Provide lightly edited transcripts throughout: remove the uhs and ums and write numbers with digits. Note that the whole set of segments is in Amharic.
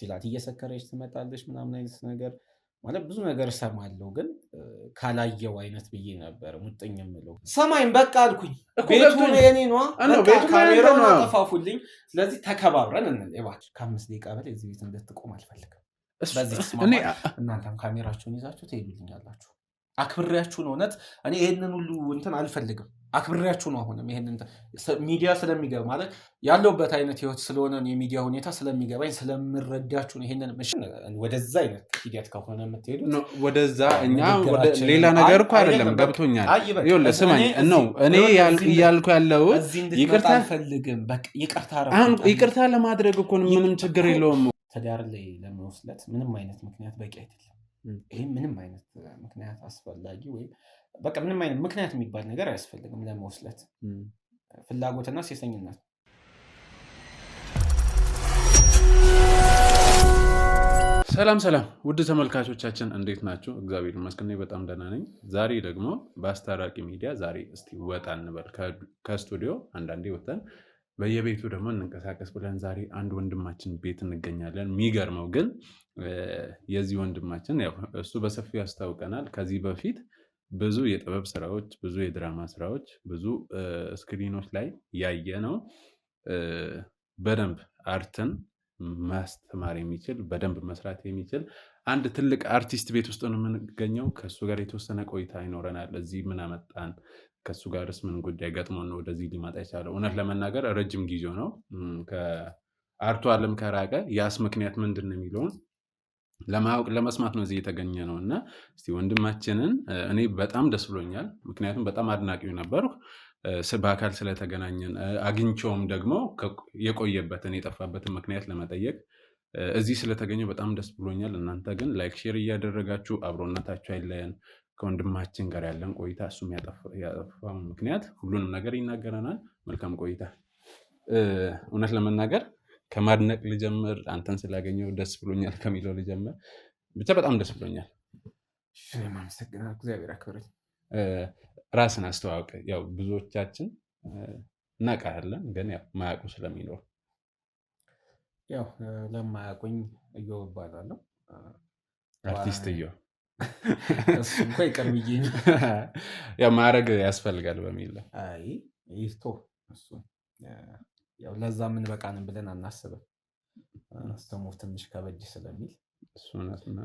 ይችላል እየሰከረች ትመጣለች ምናምን አይነት ነገር ማለት ብዙ ነገር እሰማለሁ ግን ካላየው አይነት ብዬ ነበር ሙጥኝ የምለው ሰማይን በቃ አልኩኝ ቤቱ የኔ ነው በቃ ካሜራውን አጠፋፉልኝ ስለዚህ ተከባብረን እንባክህ ከ5 ደቂቃ በላይ እዚህ ቤት እንድትቆም አልፈልግም በዚህ ተስማማ እናንተም ካሜራችሁን ይዛችሁ ትሄዱልኛላችሁ አክብሬያችሁ ነው እውነት እኔ ይሄንን ሁሉ እንትን አልፈልግም አክብሬያችሁ ነው አሁንም ይሄንን ሚዲያ ስለሚገባ ማለት ያለውበት አይነት ህይወት ስለሆነ የሚዲያ ሁኔታ ስለሚገባኝ ስለምረዳችሁ ነው ይሄንን ወደዛ አይነት ሂደት ከሆነ የምትሄዱት ወደዛ እኛ ወደ ሌላ ነገር እኮ አይደለም ገብቶኛል ይኸውልህ ስማኝ ነው እኔ ያልኩ ያለው ይቅርታ አልፈልግም በቃ ይቅርታ ለማድረግ እኮ ምንም ችግር የለውም ተዳር ላይ ለመወስለት ምንም አይነት ምክንያት በቂ አይደለም ይሄ ምንም አይነት ምክንያት አስፈላጊ ወይ በቃ ምንም አይነት ምክንያት የሚባል ነገር አያስፈልግም ለመወስለት ፍላጎትና ሴሰኝነት ሰላም ውድ ተመልካቾቻችን እንዴት ናችሁ እግዚአብሔር ይመስገን በጣም ደህና ነኝ ዛሬ ደግሞ በአስታራቂ ሚዲያ ዛሬ እስቲ ወጣ እንበል ከስቱዲዮ አንዳንዴ ወጣን በየቤቱ ደግሞ እንንቀሳቀስ ብለን ዛሬ አንድ ወንድማችን ቤት እንገኛለን የሚገርመው ግን የዚህ ወንድማችን ያው እሱ በሰፊው ያስታውቀናል ከዚህ በፊት ብዙ የጥበብ ስራዎች ብዙ የድራማ ስራዎች ብዙ ስክሪኖች ላይ ያየ ነው በደንብ አርትን ማስተማር የሚችል በደንብ መስራት የሚችል አንድ ትልቅ አርቲስት ቤት ውስጥ ነው የምንገኘው ከሱ ጋር የተወሰነ ቆይታ ይኖረናል እዚህ ምን አመጣን ከሱ ጋርስ ምን ጉዳይ ገጥሞ ነው ወደዚህ ሊመጣ ይችላል እውነት ለመናገር ረጅም ጊዜው ነው ከአርቱ ዓለም ከራቀ ያስ ምክንያት ምንድነው የሚለውን ለማወቅ ለመስማት ነው እዚህ የተገኘ ነውና እስቲ ወንድማችንን እኔ በጣም ደስ ብሎኛል ምክንያቱም በጣም አድናቂው ነበርኩ በአካል ስለተገናኘን አግኝቼውም ደግሞ የቆየበትን የጠፋበትን ምክንያት ለመጠየቅ እዚህ ስለተገኘው በጣም ደስ ብሎኛል እናንተ ግን ላይክ ሼር እያደረጋችሁ አብሮነታችሁ አይለየን ከወንድማችን ጋር ያለን ቆይታ እሱም ያጠፋው ምክንያት ሁሉንም ነገር ይናገረናል መልካም ቆይታ እውነት ለመናገር ከማድነቅ ልጀምር አንተን ስላገኘው ደስ ብሎኛል ከሚለው ልጀምር ብቻ በጣም ደስ ብሎኛል እሺ ማመሰግናለሁ እግዚአብሔር ያክብረኝ ራስን አስተዋውቅ ያው ብዙዎቻችን እናውቃለን ግን ያው ማያውቁ ስለሚኖር ያው ለማያውቁኝ እዮብ እባላለሁ አርቲስት እዮብ እሱ እንኳን ይቀርብዬ ያው ማረግ ያስፈልጋል በሚል አይ ይስቶ እሱ ያው ለዛ ምን በቃንም ብለን አናስብም አስተሙ ትንሽ ከበድ ስለሚል እሱና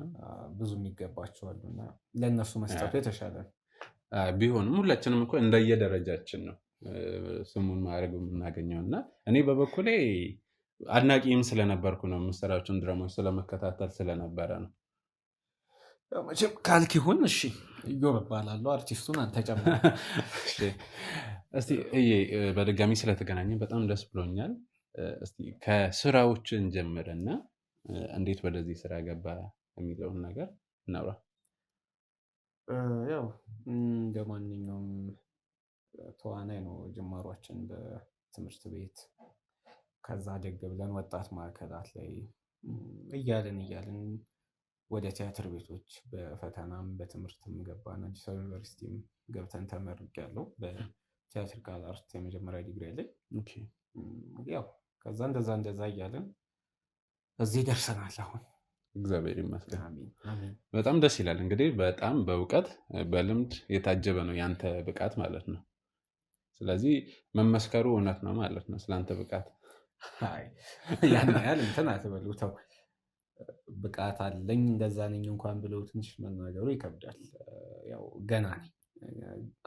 ብዙ የሚገባቸዋልና ለነሱ መስጠቱ የተሻለ ቢሆንም ሁላችንም እኮ እንደየደረጃችን ነው ስሙን ማረግ የምናገኘውና እኔ በበኩሌ አድናቂም ስለነበርኩ ነው የምሰራቸውን ድራማዎች ስለመከታተል ስለነበረ ነው ያው መቼም ካልክ ይሁን እሺ እዮብ እባላለሁ አርቲስቱን አንተ ጨምር እስቲ በድጋሚ ስለተገናኘን በጣም ደስ ብሎኛል እስቲ ከስራዎችን ጀምርና እንዴት ወደዚህ ስራ ገባ የሚለውን ነገር እናውራ ያው እንደማንኛውም ተዋናይ ነው ጅማሯችን በትምህርት ቤት ከዛ ደግ ብለን ወጣት ማዕከላት ላይ እያልን ወደ ቲያትር ቤቶች በፈተናም በትምህርትም ገባን አዲስ አበባ ዩኒቨርሲቲም ገብተን ተመርቄያለሁ በቲያትሪካል አርት የመጀመሪያ ዲግሪ ላይ ያው ከዛ እንደዛ እያልን እዚህ ደርሰናል አሁን እግዚአብሔር ይመስገን አሜን በጣም ደስ ይላል እንግዲህ በጣም በእውቀት በልምድ የታጀበ ነው ያንተ ብቃት ማለት ነው ስለዚህ መመስከሩ እውነት ነው ማለት ነው ስላንተ ብቃት አይ ያን ያህል እንትን አትበሉተው ብቃት አለኝ እንደዛ ነኝ እንኳን ብለው ትንሽ መናገሩ ይከብዳል ያው ገና ነኝ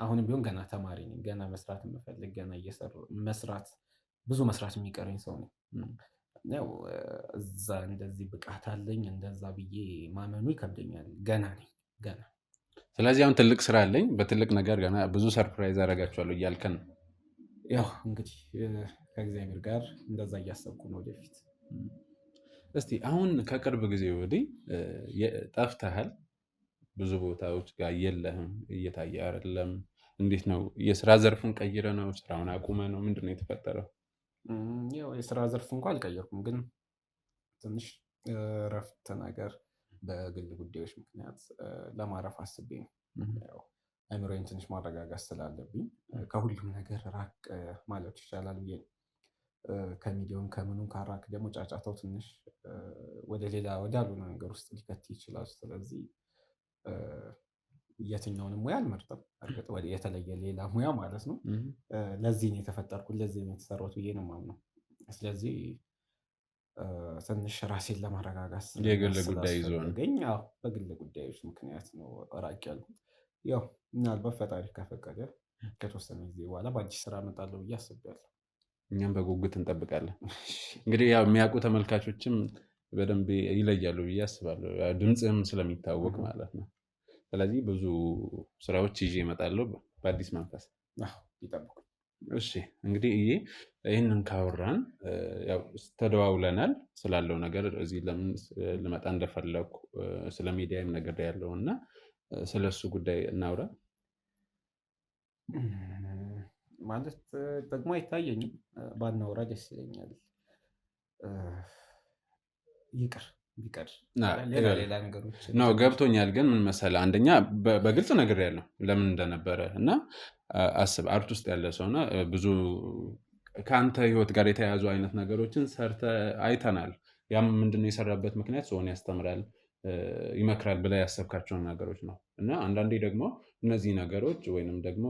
አሁንም ቢሆን ገና ተማሪ ነኝ ገና መስራት የምፈልግ ገና ብዙ መስራት የሚቀረኝ ሰው ነኝ ያው እዛ እንደዚህ ብቃት አለኝ እንደዛ ብዬ ማመኑ ይከብደኛል ገና ነኝ ስለዚህ አሁን ትልቅ ስራ አለኝ በትልቅ ነገር ገና ብዙ ሰርፕራይዝ አደርጋቸዋለሁ እያልከን ያው እንግዲህ ከእግዚአብሔር ጋር እንደዛ እያሰብኩ ነው ወደፊት እስቲ አሁን ከቅርብ ጊዜ ወዲህ ጠፍተሃል ብዙ ቦታዎች ጋር የለህም እየታየ አይደለም እንዴት ነው የስራ ዘርፉን ቀይረ ነው ስራውን አቁመ ነው ምንድነው የተፈጠረው ያው የስራ ዘርፍ እንኳን አልቀየርኩም ግን ትንሽ ረፍት ነገር በግል ጉዳዮች ምክንያት ለማረፍ አስቤ ነው ያው አይምሮዬን ትንሽ ማረጋጋት ስላለብኝ ከሁሉም ነገር ራቅ ማለት ይቻላል ብዬ ከሚዲያውን ከምኑን ካራክ ደግሞ ጫጫታው ትንሽ ወደ ሌላ ወዳልሆነ ነገር ውስጥ ሊከት ይችላል። ስለዚህ የትኛውንም ሙያ አልመርጥም። እርግጥ ወደ የተለየ ሌላ ሙያ ማለት ነው። ለዚህ ነው የተፈጠርኩት፣ ለዚህ ነው የተሰራሁት ብዬ ነው የማምነው። ስለዚህ ትንሽ ራሴን ለማረጋጋት የግል ጉዳይ ይዞ ነው በግል ጉዳዮች ምክንያት ነው ራቅ ያልኩት። ያው ምናልባት ፈጣሪ ከፈቀደ ከተወሰነ ጊዜ በኋላ በአዲስ ስራ እመጣለሁ ብዬ አስቤያለሁ። እኛም በጉጉት እንጠብቃለን። እንግዲህ ያው የሚያውቁ ተመልካቾችም በደንብ ይለያሉ ብዬ አስባለሁ፣ ድምፅህም ስለሚታወቅ ማለት ነው። ስለዚህ ብዙ ስራዎች ይዤ እመጣለሁ በአዲስ መንፈስ ይጠብቁ። እሺ እንግዲህ ይህንን ካወራን ያው ተደዋውለናል ስላለው ነገር፣ እዚህ ለምን ልመጣ እንደፈለኩ ስለ ሚዲያም ነገር ያለው እና ስለሱ ጉዳይ እናውራ። ማለት ደግሞ አይታየኝም፣ ባናወራ ደስ ይለኛል። ይቅር ቢቀር ሌላ ነገሮች ነው ገብቶኛል። ግን ምን መሰለህ፣ አንደኛ በግልጽ ነገር ያለው ለምን እንደነበረ እና አስብ፣ አርት ውስጥ ያለ ሰውና ብዙ ከአንተ ህይወት ጋር የተያያዙ አይነት ነገሮችን ሰርተ አይተናል። ያም ምንድነው የሰራበት ምክንያት ሰውን ያስተምራል፣ ይመክራል ብላ ያሰብካቸውን ነገሮች ነው። እና አንዳንዴ ደግሞ እነዚህ ነገሮች ወይንም ደግሞ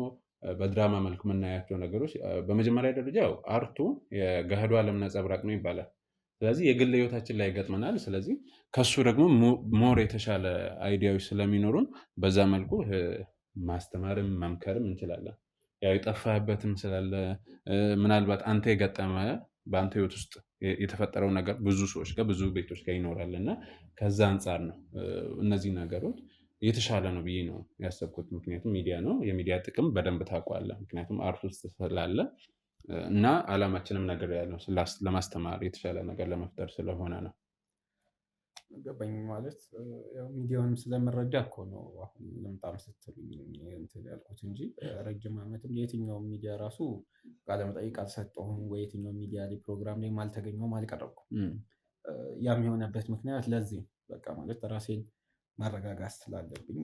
በድራማ መልክ የምናያቸው ነገሮች በመጀመሪያ ደረጃ ያው አርቱ የገሃዱ ዓለም ነጸብራቅ ነው ይባላል። ስለዚህ የግል ህይወታችን ላይ ይገጥመናል። ስለዚህ ከሱ ደግሞ ሞር የተሻለ አይዲያዎች ስለሚኖሩን በዛ መልኩ ማስተማርም መምከርም እንችላለን። ያው የጠፋህበትም ስላለ ምናልባት አንተ የገጠመ በአንተ ህይወት ውስጥ የተፈጠረው ነገር ብዙ ሰዎች ጋር ብዙ ቤቶች ጋር ይኖራል እና ከዛ አንጻር ነው እነዚህ ነገሮች የተሻለ ነው ብዬ ነው ያሰብኩት። ምክንያቱም ሚዲያ ነው፣ የሚዲያ ጥቅም በደንብ ታውቃለህ። ምክንያቱም አርት ውስጥ ስላለ እና አላማችንም ነገር ያለው ለማስተማር የተሻለ ነገር ለመፍጠር ስለሆነ ነው። ገባኝ። ማለት ያው ሚዲያውንም ስለምረዳ እኮ ነው አሁን ልምጣም ስትሉኝ እንትን ያልኩት እንጂ ረጅም ዓመትም የትኛውም ሚዲያ ራሱ ቃለመጠይቅ አልሰጠሁም ወይ የትኛውም ሚዲያ ላይ ፕሮግራም ላይ አልተገኘሁም፣ አልቀረብኩም። ያም የሆነበት ምክንያት ለዚህ በቃ ማለት ራሴን ማረጋጋት ስላለብኝ፣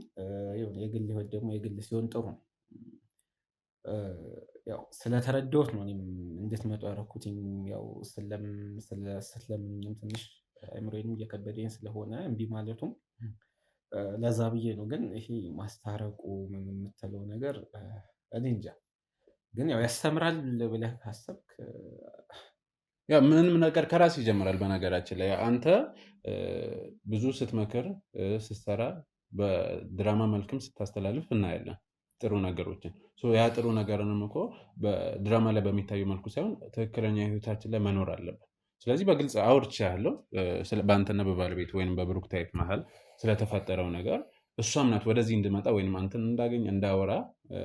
የግል ህይወት ደግሞ የግል ሲሆን ጥሩ ነው። ያው ስለተረዳሁት ነው እኔም እንድትመጡ ያደረኩትኝ። ያው ስለምንም ትንሽ አእምሮዬንም እየከበደኝ ስለሆነ እምቢ ማለቱም ለዛ ብዬ ነው። ግን ይሄ ማስታረቁ ምን የምትለው ነገር እኔ እንጃ። ግን ያው ያስተምራል ብለህ ካሰብክ ያው ምንም ነገር ከራስ ይጀምራል። በነገራችን ላይ አንተ ብዙ ስትመክር ስትሰራ በድራማ መልክም ስታስተላልፍ እናያለን ጥሩ ነገሮችን። ያ ጥሩ ነገርንም እኮ በድራማ ላይ በሚታዩ መልኩ ሳይሆን ትክክለኛ ህይወታችን ላይ መኖር አለበት። ስለዚህ በግልጽ አውርቻለሁ በአንተና በባለቤት ወይም በብሩክታይት መሀል ስለተፈጠረው ነገር። እሷም ናት ወደዚህ እንድመጣ ወይም አንተን እንዳገኝ እንዳወራ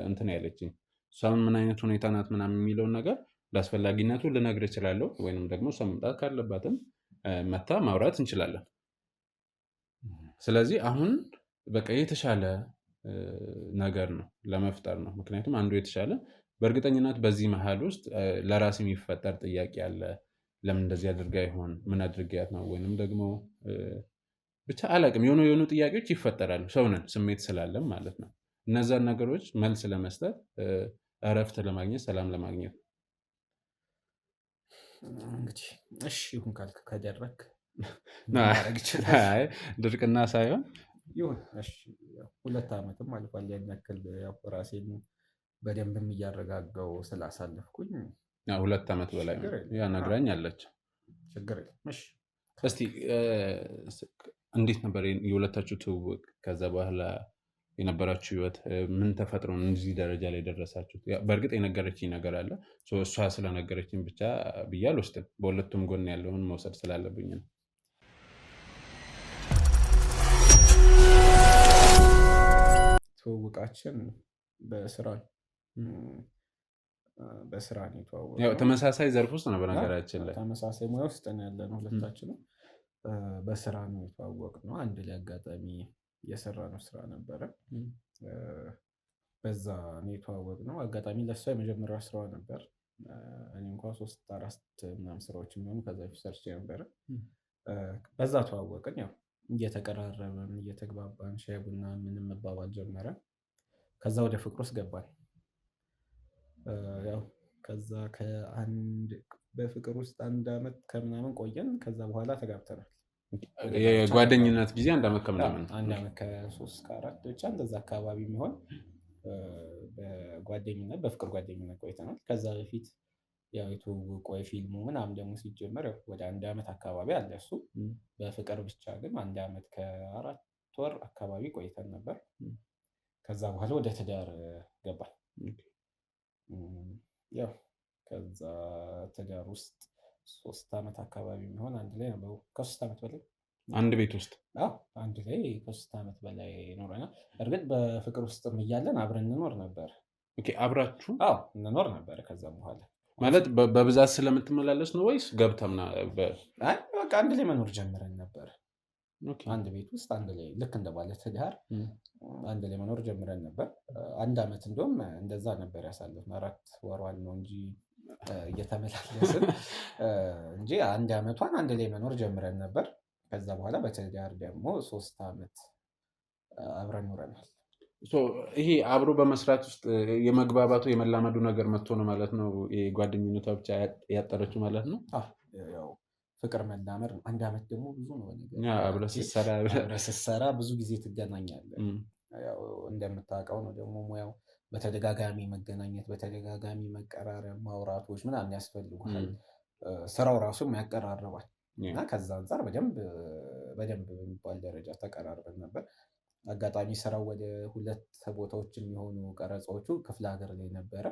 እንትን ያለችኝ። እሷም ምን አይነት ሁኔታ ናት ምናምን የሚለውን ነገር ለአስፈላጊነቱ ልነግር እችላለሁ። ወይንም ደግሞ እሷ መምጣት ካለባትም መታ ማውራት እንችላለን። ስለዚህ አሁን በቃ የተሻለ ነገር ነው ለመፍጠር ነው። ምክንያቱም አንዱ የተሻለ በእርግጠኝነት በዚህ መሀል ውስጥ ለራስ የሚፈጠር ጥያቄ አለ። ለምን እንደዚህ አድርጋ ይሆን? ምን አድርጊያት ነው? ወይንም ደግሞ ብቻ አላቅም፣ የሆኑ ጥያቄዎች ይፈጠራሉ። ሰውነን ስሜት ስላለም ማለት ነው። እነዛን ነገሮች መልስ ለመስጠት እረፍት ለማግኘት ሰላም ለማግኘት ነው። እንግዲህ እሺ ይሁን ካልክ ከደረክ ድርቅና ሳይሆን ይሁን። እሺ 2 ዓመትም አልፏል። ያን ያክል ራሴን በደንብም እያረጋጋው ስላሳለፍኩኝ 2 ዓመት በላይ ያ ነግራኝ አለች። ችግር የለም። እሺ እስቲ እንዴት ነበር የሁለታችሁ ትውውቅ? ከዛ በኋላ የነበራችሁ ህይወት ምን ተፈጥሮ ነው እዚህ ደረጃ ላይ ደረሳችሁት? በእርግጥ የነገረችኝ ነገር አለ። እሷ ስለነገረችኝ ብቻ ብዬ አልወስድም። በሁለቱም ጎን ያለውን መውሰድ ስላለብኝ ነው። ትውውቃችን በስራ ነው የተዋወቅነው። ያው ተመሳሳይ ዘርፍ ውስጥ ነው በነገራችን ላይ ተመሳሳይ ሙያ ውስጥ ነው ያለነው ሁለታችንም። በስራ ነው የተዋወቅነው። አንድ ላይ አጋጣሚ የሰራነው ስራ ነበረ። በዛ ነው የተዋወቅነው። አጋጣሚ ለእሷ የመጀመሪያ ስራዋ ነበር። እኔ እንኳን 3-4 ምናምን ስራዎች የሚሆኑ ከዛ በፊት ሰርቼ ነበረ። በዛ ተዋወቅን። ያው እየተቀራረብን እየተግባባን ሻይ ቡና ምንም መባባል ጀመረ። ከዛ ወደ ፍቅር ውስጥ ገባን። ያው ከዛ በፍቅር ውስጥ 1 ዓመት ከምናምን ቆየን። ከዛ በኋላ ተጋብተናል። የጓደኝነት ጊዜ 1 ዓመት ከምናምን 1 ዓመት ከ3 ከ4 ብቻ እንደዛ አካባቢ የሚሆን በጓደኝነት በፍቅር ጓደኝነት ቆይተናል። ከዛ በፊት ያው የትውውቅ ወይ ፊልሙ ምናምን ደግሞ ሲጀመር ወደ 1 ዓመት አካባቢ አለ እሱ። በፍቅር ብቻ ግን 1 ዓመት ከ4 ወር አካባቢ ቆይተን ነበር። ከዛ በኋላ ወደ ትዳር ገባን። ያው ከዛ ትዳር ውስጥ 3 ዓመት አካባቢ የሚሆን አንድ ላይ ነበሩ። ከ3 ዓመት በላይ አንድ ቤት ውስጥ አንድ ላይ ከ3 ዓመት በላይ ኖረናል። እርግጥ በፍቅር ውስጥም እያለን አብረን እንኖር ነበር። አብራችሁ እንኖር ነበር። ከዛም በኋላ ማለት በብዛት ስለምትመላለስ ነው ወይስ ገብታ በቃ አንድ ላይ መኖር ጀምረን ነበር። አንድ ቤት ውስጥ አንድ ላይ ልክ እንደ ባለ ትዳር አንድ ላይ መኖር ጀምረን ነበር። 1 ዓመት እንደውም እንደዛ ነበር ያሳለፍነው። 4 ወሯን ነው እንጂ እየተመላለስን እንጂ 1 ዓመቷን አንድ ላይ መኖር ጀምረን ነበር። ከዛ በኋላ በትዳር ደግሞ 3 ዓመት አብረን ኖረናል። ይሄ አብሮ በመስራት ውስጥ የመግባባቱ የመላመዱ ነገር መጥቶ ነው ማለት ነው የጓደኝነቷ ብቻ ያጠረችው ማለት ነው። ያው ፍቅር መላመድ 1 ዓመት ደግሞ ብዙ ነው። አብረህ ስትሰራ ብዙ ጊዜ ትገናኛለህ። ያው እንደምታውቀው ነው ደግሞ ሙያው በተደጋጋሚ መገናኘት፣ በተደጋጋሚ መቀራረብ፣ ማውራቶች ምናምን ያስፈልጉሃል። ስራው ራሱም ያቀራርባል እና ከዛ አንፃር በደንብ በሚባል ደረጃ ተቀራርበን ነበር። አጋጣሚ ስራው ወደ 2 ቦታዎች የሚሆኑ ቀረጻዎቹ ክፍለ ሀገር ላይ ነበረ።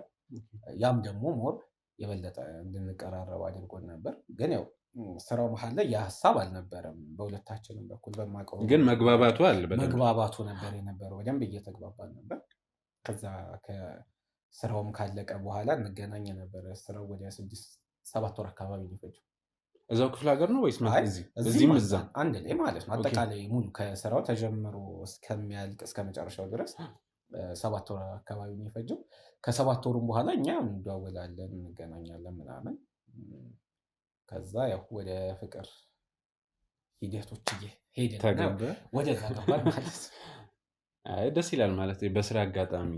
ያም ደግሞ ሞር የበለጠ እንድንቀራረብ አድርጎን ነበር። ግን ያው ስራው መሀል ላይ የሀሳብ አልነበረም በሁለታችንም በኩል በማውቀው፣ ግን መግባባቱ ነበር የነበረው። በደንብ እየተግባባን ነበር። ከዛ ከስራውም ካለቀ በኋላ እንገናኝ ነበር። ስራው ወደ 6-7 ወር አካባቢ ሊፈጅ። እዛው ክፍለ ሀገር ነው ወይስ እዚህም እዛም አንድ ላይ ማለት ነው? አጠቃላይ ሙሉ ከስራው ተጀምሮ እስከሚያልቅ እስከ መጨረሻው ድረስ 7 ወር አካባቢ የሚፈጀው። ከ7 ወሩም በኋላ እኛ እንደዋወላለን፣ እንገናኛለን ምናምን። ከዛ ያው ወደ ፍቅር ሂደቶች ሄደን ወደዛ ገባን ማለት ነው። ደስ ይላል ማለት በስራ አጋጣሚ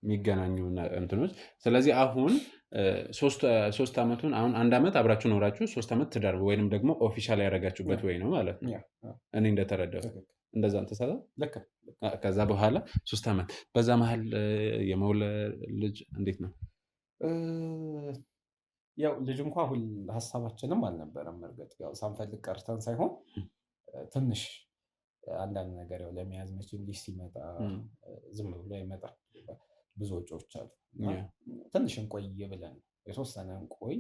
የሚገናኙ እንትኖች። ስለዚህ አሁን 3 ዓመቱን አሁን 1 ዓመት አብራችሁ ኖራችሁ 3 ዓመት ትዳር ወይንም ደግሞ ኦፊሻል ያደረጋችሁበት ወይ ነው ማለት ነው። እኔ እንደተረዳሁት እንደዛ ተሳለ። ከዛ በኋላ 3 ዓመት በዛ መሀል የመውለድ ልጅ እንዴት ነው? ያው ልጅ እንኳን ሁሉ ሀሳባችንም አልነበረም። እርግጥ ያው ሳንፈልግ ቀርተን ሳይሆን ትንሽ አንዳንድ ነገር ያው ለመያዝ መቼም ልጅ ሲመጣ ዝም ብሎ አይመጣም። ብዙ ወጪዎች አሉ። ትንሽ እንቆይ ብለን የተወሰነ እንቆይ፣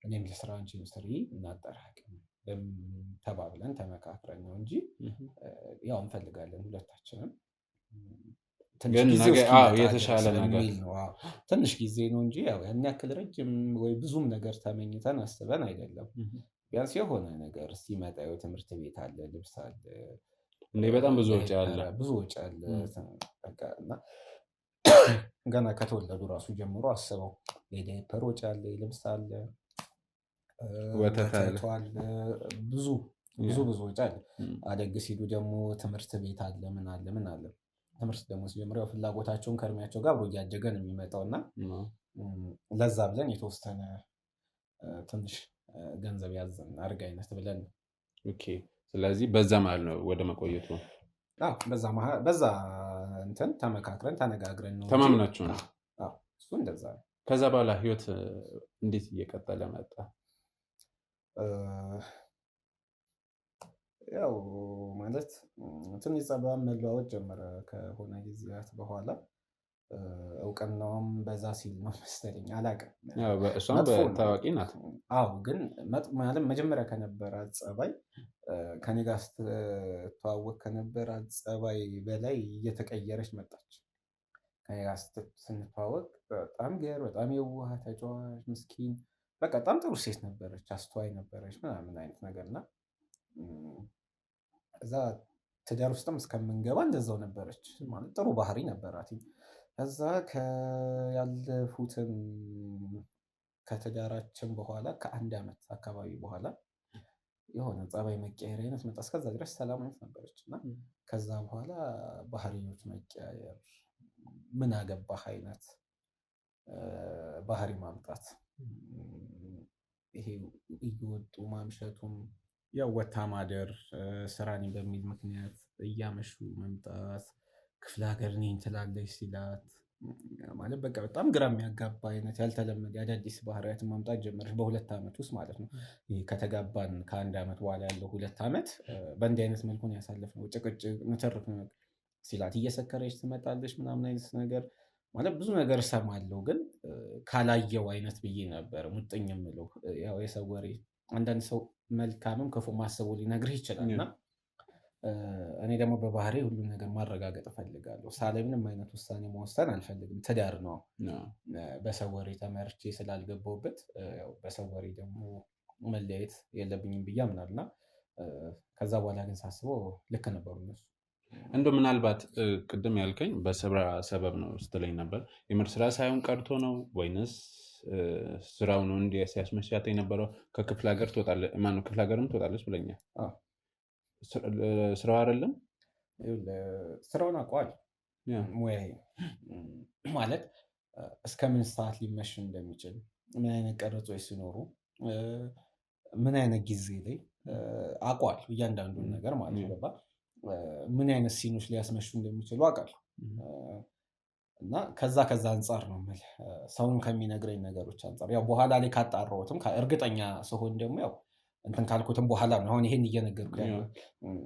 እኔም ለስራ አንቺም ስሪ እናጠራቅም ተባብለን ተመካክረን ነው እንጂ ያው እንፈልጋለን ሁለታችንም። የተሻለ ነገር ነው። ትንሽ ጊዜ ነው እንጂ ያው ያን ያክል ረጅም ወይ ብዙም ነገር ተመኝተን አስበን አይደለም። ቢያንስ የሆነ ነገር ሲመጣ ትምህርት ቤት አለ፣ ልብስ አለ፣ በጣም ብዙ ወጪ አለ። እና ገና ከተወለዱ ራሱ ጀምሮ አስበው የዳይፐር ወጪ አለ፣ ልብስ አለ፣ ወተት አለ፣ ብዙ ወጪ አለ። አደግ ሲሉ ደግሞ ትምህርት ቤት አለ፣ ምን አለ። ትምህርት ደግሞ ሲጀምር ያው ፍላጎታቸውን ከእድሜያቸው ጋር አብሮ እያደገ ነው የሚመጣው እና ለዛ ብለን የተወሰነ ትንሽ ገንዘብ ያዘን አድርግ አይነት ብለን ነው። ስለዚህ በዛ መሀል ነው ወደ መቆየቱ። በዛ እንትን ተመካክረን ተነጋግረን ነው ተማምናችሁ ነው። እሱ እንደዛ ነው። ከዛ በኋላ ህይወት እንዴት እየቀጠለ መጣ? ያው ማለት ትንሽ ጸባም መለዋወጥ ጀመረ ከሆነ ጊዜያት በኋላ። እውቅናውም በዛ ሲል ነው መሰለኝ፣ አላውቅም። እሷም ታዋቂ ናት። ግን ማለት መጀመሪያ ከነበራት ጸባይ ከኔ ጋር ስትተዋወቅ ከነበራት ጸባይ በላይ እየተቀየረች መጣች። ከኔ ጋር ስንተዋወቅ በጣም የዋህ ተጫዋች፣ ምስኪን፣ በቃ በጣም ጥሩ ሴት ነበረች፣ አስተዋይ ነበረች ምናምን አይነት ነገርና እዛ ትዳር ውስጥም እስከምንገባ እንደዛው ነበረች። ማለት ጥሩ ባህሪ ነበራት። ከዛ ያለፉትን ከትዳራችን በኋላ ከ1 ዓመት አካባቢ በኋላ የሆነ ጸባይ መቀየር አይነት መጣ። እስከዛ ድረስ ሰላም አይነት ነበረች እና ከዛ በኋላ ባህሪዎች መቀያየር፣ ምን አገባህ አይነት ባህሪ ማምጣት፣ ይሄ እየወጡ ማምሸቱም ያው ወታ ማደር ስራ ነኝ በሚል ምክንያት እያመሹ መምጣት ክፍለ ሀገር ነኝ ትላለች ሲላት ማለት በቃ በጣም ግራ የሚያጋባ አይነት ያልተለመደ አዳዲስ ባህሪያትን ማምጣት ጀመረች በ2 ዓመት ውስጥ ማለት ነው። ይሄ ከተጋባን ከ1 ዓመት በኋላ ያለው 2 ዓመት በእንዲህ አይነት መልኩ ነው ያሳለፍነው። ጭቅጭቅ ንትርክ ሲላት እየሰከረች ትመጣለች ምናምን አይነት ነገር ማለት ብዙ ነገር እሰማለሁ፣ ግን ካላየው አይነት ብዬ ነበር ሙጥኝ የምለው። ያው የሰው ወሬ አንዳንድ ሰው መልካምም ክፉ ማሰቡ ሊነግርህ ይችላል እና እኔ ደግሞ በባህሪ ሁሉም ነገር ማረጋገጥ እፈልጋለሁ። ሳላይ ምንም አይነት ውሳኔ መወሰን አልፈልግም። ትዳር ነው። በሰው ወሬ ተመርቼ ስላልገባሁበት በሰው ወሬ ደግሞ መለያየት የለብኝም ብዬ አምናለሁ እና ከዛ በኋላ ግን ሳስበው ልክ ነበሩ እነሱ። እንደው ምናልባት ቅድም ያልከኝ በስራ ሰበብ ነው ስትለኝ ነበር። የምር ስራ ሳይሆን ቀርቶ ነው ወይንስ ስራው ነው እንዲህ ሲያስመሻት የነበረው? ከክፍለ ሀገር ትወጣለች ማነው ክፍለ ሀገርም ትወጣለች ብለኛል። ስራው አይደለም ስራውን አውቀዋል። ሙያዬ ማለት እስከ ምን ሰዓት ሊመሽ እንደሚችል፣ ምን አይነት ቀረጾች ሲኖሩ፣ ምን አይነት ጊዜ ላይ አውቀዋል እያንዳንዱን ነገር ማለት ነው። ምን አይነት ሲኖች ሊያስመሹ እንደሚችሉ አውቃለሁ። እና ከዛ አንጻር ነው የምልህ ሰውን ከሚነግረኝ ነገሮች አንጻር ያው በኋላ ላይ ካጣራሁትም እርግጠኛ ስሆን ደግሞ ያው እንትን ካልኩትም በኋላ ነው አሁን ይሄን እየነገርኩ ያለው።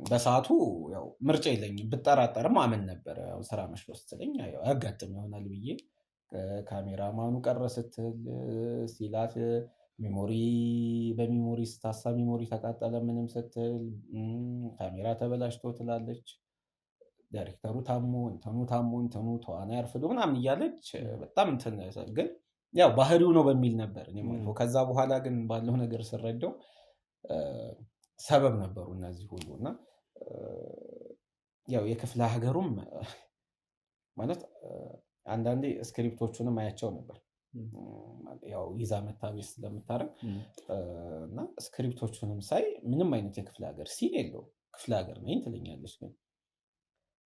በሰዓቱ ያው ምርጫ የለኝም። ብጠራጠርም አምን ነበር። ያው ስራ መስሎ ስትለኝ ያው ያጋጥም ይሆናል ብዬ ካሜራማኑ ቀረ ስትል ሲላት በሚሞሪ ስታሳ ሚሞሪ ተቃጠለ ምንም ስትል ካሜራ ተበላሽቶ ትላለች። ዳይሬክተሩ ታሞ እንትኑ ተዋናይ አርፍዶ ምናምን እያለች በጣም እንትን ግን ያው ባህሪው ነው በሚል ነበር እኔ ማለት ነው። ከዛ በኋላ ግን ባለው ነገር ስረዳው ሰበብ ነበሩ እነዚህ ሁሉ እና ያው የክፍለ ሀገሩም ማለት አንዳንዴ ስክሪፕቶቹንም አያቸው ነበር። ያው ይዛ መታቤት ስለምታረግ እና ስክሪፕቶቹንም ሳይ ምንም አይነት የክፍለ ሀገር ሲን የለውም። ክፍለ ሀገር ነኝ ትለኛለች፣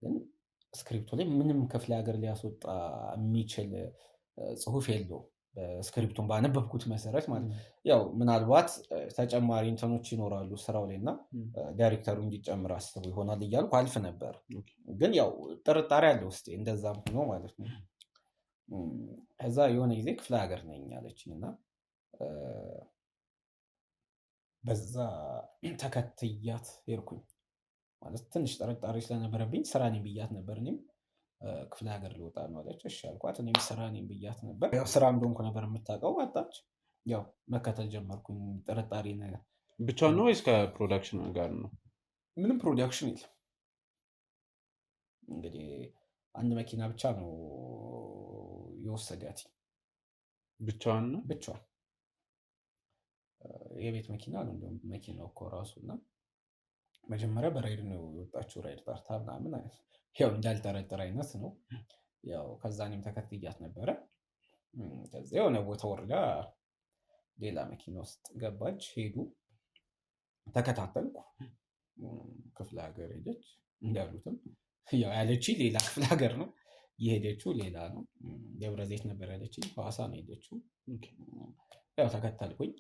ግን ስክሪፕቱ ላይ ምንም ክፍለ ሀገር ሊያስወጣ የሚችል ጽሁፍ የለውም። በስክሪፕቱን ባነበብኩት መሰረት ማለት ያው ምናልባት ተጨማሪ እንትኖች ይኖራሉ ስራው ላይ እና ዳይሬክተሩ እንዲጨምር አስቡ ይሆናል እያልኩ አልፍ ነበር። ግን ያው ጥርጣሬ አለ ውስጤ እንደዛም ሆኖ ማለት ነው። ከዛ የሆነ ጊዜ ክፍለ ሀገር ነኝ አለችኝ እና በዛ ተከትያት ሄድኩኝ። ማለት ትንሽ ጥርጣሬ ስለነበረብኝ ስራ ነኝ ብያት ነበር። እኔም ክፍለ ሀገር ልወጣ ነው አለች። እሺ አልኳት። እኔም ስራ ነኝ ብያት ነበር። ያው ስራ እንደሆንኩ ነበር የምታውቀው። አጣች። ያው መከተል ጀመርኩኝ። ጥርጣሬ ነገር ብቻውን ነው ወይስ ከፕሮዳክሽን ጋር ነው? ምንም ፕሮዳክሽን የለም። እንግዲህ አንድ መኪና ብቻ ነው የወሰዳት። ብቻዋን ነው? ብቻዋን የቤት መኪና ነው እንደውም መኪናው እኮ ራሱና መጀመሪያ በራይድ ነው የወጣችው። ራይድ ጠርታ ምናምን ያው እንዳልጠረጠር አይነት ነው። ያው ከዛ እኔም ተከትያት ነበረ። ከዛ የሆነ ቦታ ወርዳ ሌላ መኪና ውስጥ ገባች። ሄዱ። ተከታተልኩ። ክፍለ ሀገር ሄደች። እንዳሉትም ያው ያለችኝ ሌላ ክፍለ ሀገር ነው የሄደችው፣ ሌላ ነው። ደብረ ዘይት ነበር ያለችኝ፣ ሐዋሳ ነው የሄደችው። ያው ተከተልኩኝ።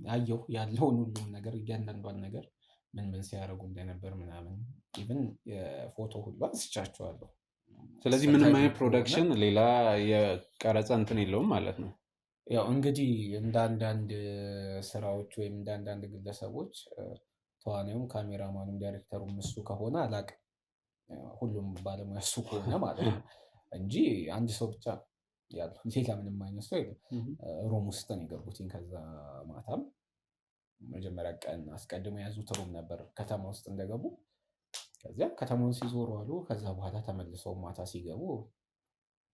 አየሁ ያለውን ሁሉም ነገር እያንዳንዷን ነገር ምን ሲያደርጉ እንደነበር ምናምን ኢቭን የፎቶ ሁሉ አንስቻቸዋለሁ። ስለዚህ ምንም አይነት ፕሮዳክሽን ሌላ የቀረጻ እንትን የለውም ማለት ነው። ያው እንግዲህ እንደ አንዳንድ ስራዎች ወይም እንደ አንዳንድ ግለሰቦች ተዋናዩም ካሜራማኑም ዳይሬክተሩም እሱ ከሆነ አላውቅም። ሁሉም ባለሙያ እሱ ከሆነ ማለት ነው እንጂ አንድ ሰው ብቻ ያለው ሌላ ምንም አይነት ሰው የለም። ሮም ውስጥ ነው የገቡትኝ። ከዛ ማታም መጀመሪያ ቀን አስቀድሞ የያዙት ሩም ነበር ከተማ ውስጥ እንደገቡ። ከዚያ ከተማውን ሲዞሩ አሉ። ከዛ በኋላ ተመልሰው ማታ ሲገቡ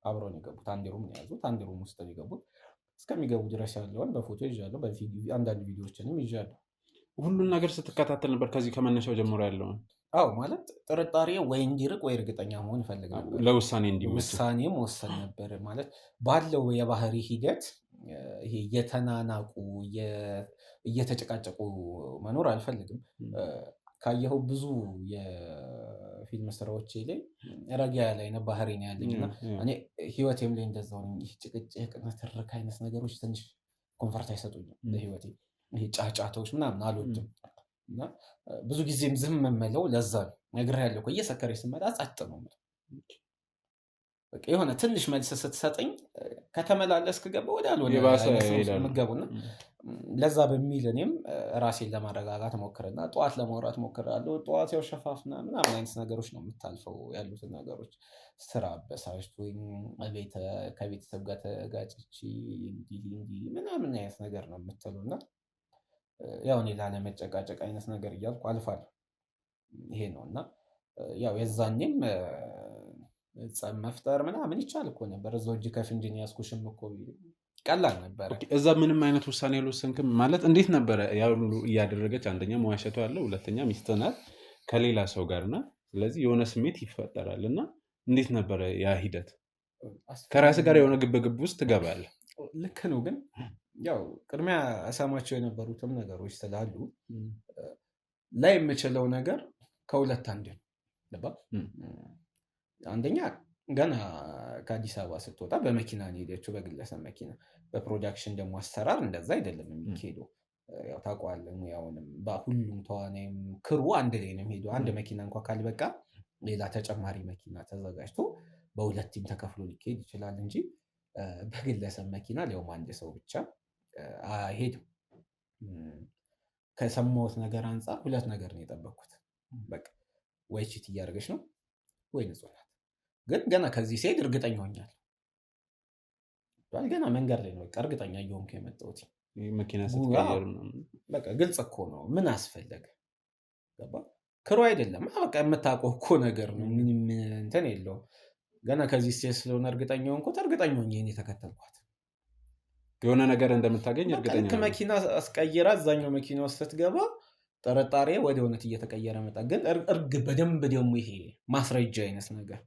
አብረው ነው የገቡት። አንድ ሩም ነው የያዙት። አንድ ሩም ውስጥ ነው የገቡት። እስከሚገቡ ድረስ ያለውን በፎቶ ይዣለሁ፣ አንዳንድ ቪዲዮዎችንም ይዣለሁ። ሁሉን ነገር ስትከታተል ነበር ከዚህ ከመነሻው ጀምሮ ያለውን? አዎ፣ ማለት ጥርጣሬ ወይ እንዲርቅ ወይ እርግጠኛ መሆን እፈልግ ነበር። ለውሳኔ እንዲመች ውሳኔ መወሰን ነበር። ማለት ባለው የባህሪ ሂደት ይሄ እየተናናቁ እየተጨቃጨቁ መኖር አልፈልግም። ካየኸው ብዙ የፊልም ስራዎቼ ላይ ረጋ ያለ አይነት ባህሪ ነው ያለኝ እና እኔ ህይወቴም ላይ እንደዛው ነኝ። ጭቅጭቅ፣ ንትርክ አይነት ነገሮች ትንሽ ኮንፈርት አይሰጡኝም ለህይወቴ። ይሄ ጫጫታዎች ምናምን አልወድም እና ብዙ ጊዜም ዝም የምለው ለዛ ነው። ነግሬሃለሁ እኮ እየሰከረች ስመጣ ጸጥ ነው የምለው። በቃ የሆነ ትንሽ መልስ ስትሰጠኝ ከተመላለስክ ገባ ወደ አልሆነ የምገቡና ለዛ በሚል እኔም ራሴን ለማረጋጋት ሞክርና ጠዋት ለማውራት ሞክራለሁ። ጠዋት ያው ሸፋፍና ምናምን አይነት ነገሮች ነው የምታልፈው ያሉትን ነገሮች ስራ አበሳጭቶኝ ከቤተሰብ ጋር ተጋጭቼ እንዲህ ምናምን አይነት ነገር ነው የምትሉና ያው እኔ ላለመጨቃጨቅ አይነት ነገር እያልኩ አልፋለሁ። ይሄ ነው እና ያው የዛኔም ጸብ መፍጠር ምናምን ይቻል እኮ ነበር። እዛው እጅ ከፍንጅ ያዝኩሽም እኮ ቀላል ነበረ። እዛ ምንም አይነት ውሳኔ አልወሰንክም ማለት እንዴት ነበረ? ያው እያደረገች አንደኛ መዋሸቱ አለ፣ ሁለተኛ ሚስት ናት ከሌላ ሰው ጋር እና ስለዚህ የሆነ ስሜት ይፈጠራል እና እንዴት ነበረ ያ ሂደት? ከራስ ጋር የሆነ ግብግብ ውስጥ ትገባለህ። ልክ ነው። ግን ያው ቅድሚያ እሰማቸው የነበሩትም ነገሮች ስላሉ ላይ የምችለው ነገር ከሁለት አንድ ነው። አንደኛ ገና ከአዲስ አበባ ስትወጣ በመኪና ነው የሄደችው፣ በግለሰብ መኪና። በፕሮዳክሽን ደግሞ አሰራር እንደዛ አይደለም የሚሄደው። ያው ታውቀዋለህ ሙያውንም። በሁሉም ተዋናይም ክሩ አንድ ላይ ነው የሚሄደው። አንድ መኪና እንኳ ካልበቃ ሌላ ተጨማሪ መኪና ተዘጋጅቶ በሁለት ቲም ተከፍሎ ሊሄድ ይችላል እንጂ በግለሰብ መኪና ሊያውም አንድ ሰው ብቻ አይሄድም። ከሰማሁት ነገር አንጻር ሁለት ነገር ነው የጠበቅኩት። በቃ ወይ ቺት እያደረገች ነው ወይ ንጹህ ናት። ግን ገና ከዚህ ሲሄድ እርግጠኛ ሆኛለሁ። ገና መንገድ ላይ ነው በቃ እርግጠኛ እየሆንኩ የመጣሁት። መኪና ስትቀየር በቃ ግልጽ እኮ ነው። ምን አስፈለገ? ገባ? ክሩ አይደለም በቃ የምታውቀው እኮ ነገር ነው። ምንም እንትን የለውም። ገና ከዚህ ሲሄድ ስለሆነ እርግጠኛ ሆንኩት። እርግጠኛ ሆኜ እኔ ተከተልኳት። የሆነ ነገር እንደምታገኝ እርግጠኛ ነኝ። መኪና አስቀይራ እዛኛው መኪና ውስጥ ስትገባ ጠረጣሪ ወደ እውነት እየተቀየረ መጣ። ግን በደንብ ደግሞ ይሄ ማስረጃ አይነት ነገር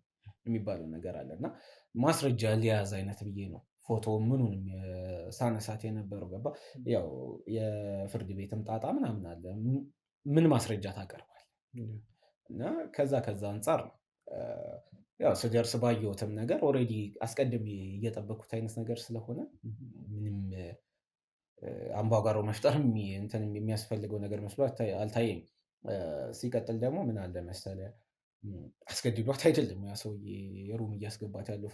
የሚባለው ነገር አለና ማስረጃ ሊያዝ አይነት ብዬ ነው ፎቶ ምኑንም ሳነሳት የነበረው። ገባ? ያው የፍርድ ቤትም ጣጣ ምናምን አለ። ምን ማስረጃ ታቀርባል? እና ከዛ አንጻር ነው ያው ስደርስ ባየሁትም ነገር ኦልሬዲ አስቀድሜ እየጠበቅኩት አይነት ነገር ስለሆነ ምንም አምባጓሮ መፍጠር እንትን የሚያስፈልገው ነገር መስሎ አልታየኝም። ሲቀጥል ደግሞ ምን አለ መሰለህ አስገድዷት አይደለም ያ ሰውዬ ሩም እያስገባት ያለው